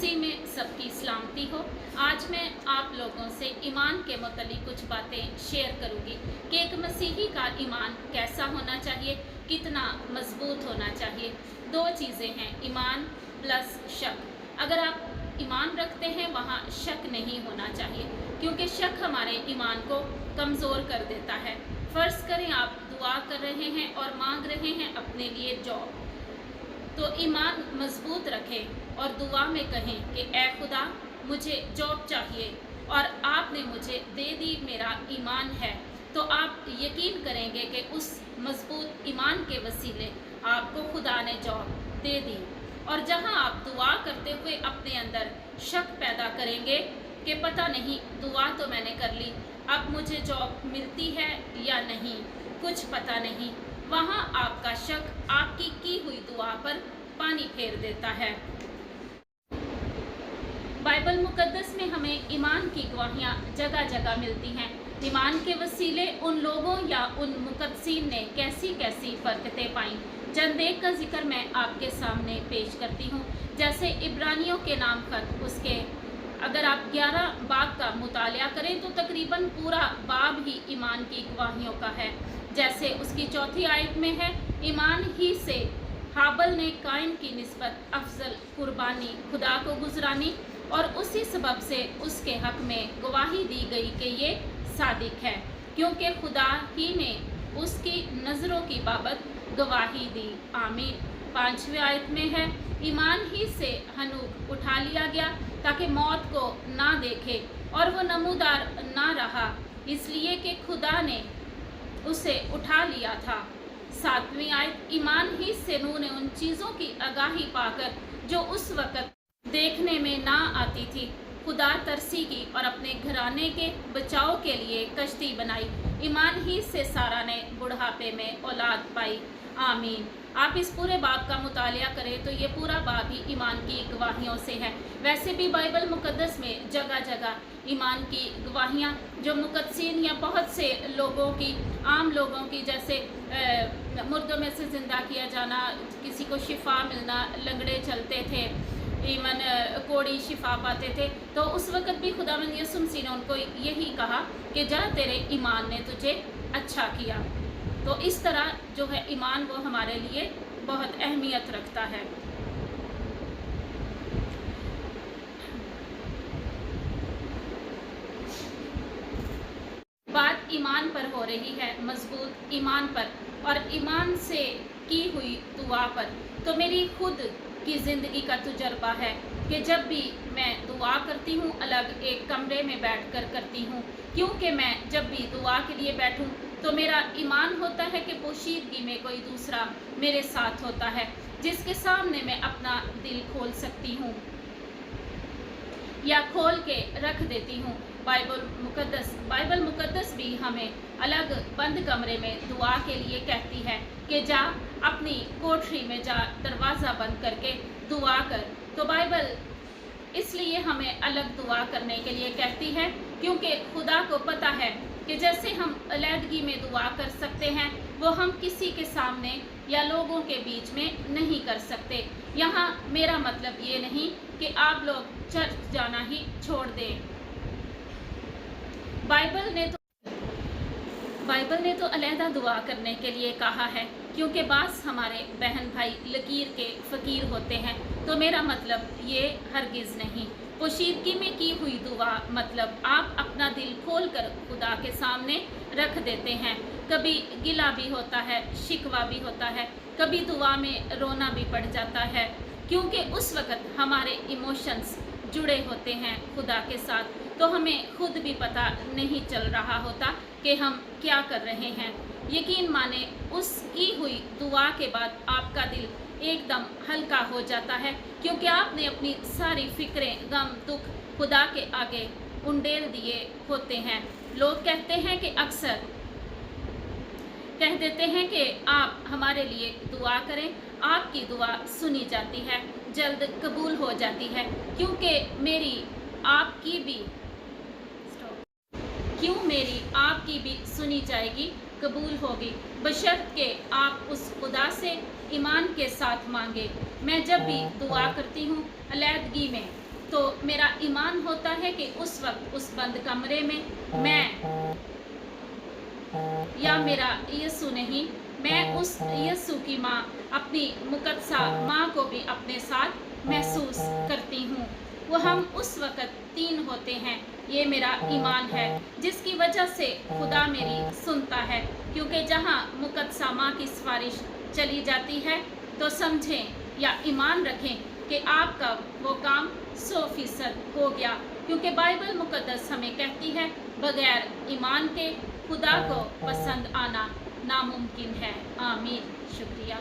मसीह में सबकी सलामती हो। आज मैं आप लोगों से ईमान के मुतालिक कुछ बातें शेयर करूंगी कि एक मसीही का ईमान कैसा होना चाहिए, कितना मजबूत होना चाहिए। दो चीज़ें हैं, ईमान प्लस शक। अगर आप ईमान रखते हैं वहाँ शक नहीं होना चाहिए, क्योंकि शक हमारे ईमान को कमज़ोर कर देता है। फ़र्ज़ करें आप दुआ कर रहे हैं और मांग रहे हैं अपने लिए जॉब, तो ईमान मजबूत रखें और दुआ में कहें कि ए खुदा मुझे जॉब चाहिए, और आपने मुझे दे दी, मेरा ईमान है। तो आप यकीन करेंगे कि उस मजबूत ईमान के वसीले आपको खुदा ने जॉब दे दी। और जहां आप दुआ करते हुए अपने अंदर शक पैदा करेंगे कि पता नहीं, दुआ तो मैंने कर ली, अब मुझे जॉब मिलती है या नहीं, कुछ पता नहीं, वहाँ आपका शक आपकी की हुई दुआ पर पानी फेर देता है। बाइबल मुकद्दस में हमें ईमान की गवाहियाँ जगह जगह मिलती हैं। ईमान के वसीले उन लोगों या उन मुकद्दसीन ने कैसी कैसी बरकतें पाईं। चंद एक का जिक्र मैं आपके सामने पेश करती हूँ। जैसे इब्रानियों के नाम खत, उसके अगर आप 11 बाब का मुतालिया करें तो तकरीबन पूरा बाब ही ईमान की गवाहियों का है। जैसे उसकी चौथी आयत में है, ईमान ही से हाबल ने कायन की निस्बत अफजल कुर्बानी खुदा को गुजरानी, और उसी सबब से उसके हक में गवाही दी गई कि ये सादिक है, क्योंकि खुदा ही ने उसकी नज़रों की बाबत गवाही दी। आमीन। 5वीं आयत में है, ईमान ही से हनूक उठा लिया गया ताकि मौत को ना देखे, और वो नमूदार ना रहा इसलिए कि खुदा ने उसे उठा लिया था। 7वीं आयत, ईमान ही से नूह ने उन चीज़ों की आगाही पाकर जो उस वक़्त देखने में ना आती थी, खुदा तरसी की और अपने घराने के बचाव के लिए कश्ती बनाई। ईमान ही से सारा ने बुढ़ापे में औलाद पाई। आमीन। आप इस पूरे बाब का मुतालिया करें तो ये पूरा बाब ही ईमान की गवाहियों से है। वैसे भी बाइबल मुकद्दस में जगह जगह ईमान की गवाहियाँ जो मुकद्दसीन या बहुत से लोगों की, आम लोगों की, जैसे मुर्दों में से ज़िंदा किया जाना, किसी को शिफा मिलना, लंगड़े चलते थे, इवन कोड़ी शिफा पाते थे, तो उस वक़्त भी खुदावंद यीशु मसीह ने उनको यही कहा कि जा तेरे ईमान ने तुझे अच्छा किया। तो इस तरह जो है ईमान वो हमारे लिए बहुत अहमियत रखता है। बात ईमान पर हो रही है, मजबूत ईमान पर और ईमान से की हुई दुआ पर। तो मेरी खुद की ज़िंदगी का तजुर्बा है कि जब भी मैं दुआ करती हूँ, अलग एक कमरे में बैठकर करती हूँ, क्योंकि मैं जब भी दुआ के लिए बैठूँ तो मेरा ईमान होता है कि पोशीदगी में कोई दूसरा मेरे साथ होता है, जिसके सामने मैं अपना दिल खोल सकती हूँ या खोल के रख देती हूँ। बाइबल मुकद्दस भी हमें अलग बंद कमरे में दुआ के लिए कहती है कि जा अपनी कोठरी में जा, दरवाज़ा बंद करके दुआ कर। तो बाइबल इसलिए हमें अलग दुआ करने के लिए कहती है, क्योंकि खुदा को पता है कि जैसे हम अलहदगी में दुआ कर सकते हैं, वो हम किसी के सामने या लोगों के बीच में नहीं कर सकते। यहाँ मेरा मतलब ये नहीं कि आप लोग चर्च जाना ही छोड़ दें। बाइबल ने तो अलहदा दुआ करने के लिए कहा है, क्योंकि बास हमारे बहन भाई लकीर के फ़कीर होते हैं। तो मेरा मतलब ये हरगिज़ नहीं। पोशीदगी में की हुई दुआ मतलब आप अपना दिल खोल कर खुदा के सामने रख देते हैं। कभी गिला भी होता है, शिकवा भी होता है, कभी दुआ में रोना भी पड़ जाता है, क्योंकि उस वक़्त हमारे इमोशंस जुड़े होते हैं खुदा के साथ, तो हमें खुद भी पता नहीं चल रहा होता कि हम क्या कर रहे हैं। यकीन माने, उस की हुई दुआ के बाद आपका दिल एकदम हल्का हो जाता है, क्योंकि आपने अपनी सारी फिक्रें, गम, दुख खुदा के आगे उंडेल दिए होते हैं। लोग कहते हैं कि अक्सर कह देते हैं कि आप हमारे लिए दुआ करें, आपकी दुआ सुनी जाती है, जल्द कबूल हो जाती है, क्योंकि मेरी आपकी भी सुनी जाएगी, कबूल होगी, बशर्त के आप उस खुदा से ईमान के साथ मांगे। मैं जब भी दुआ करती हूँ अलहदगी में, تو میرا ایمان ہوتا ہے کہ اس وقت اس بند کمرے میں میں یا میرا یسوع نہیں، میں اس یسوع کی ماں اپنی مقدسہ ماں کو بھی اپنے ساتھ محسوس کرتی ہوں۔ وہ ہم اس وقت تین ہوتے ہیں۔ یہ میرا ایمان ہے جس کی وجہ سے خدا میری سنتا ہے، کیونکہ جہاں مقدسہ ماں کی سفارش چلی جاتی ہے تو سمجھیں یا ایمان رکھیں کہ آپ کا وہ کام 100% ہو گیا، کیونکہ بائبل مقدس ہمیں کہتی ہے بغیر ایمان کے خدا کو پسند آنا ناممکن ہے۔ آمین۔ شکریہ۔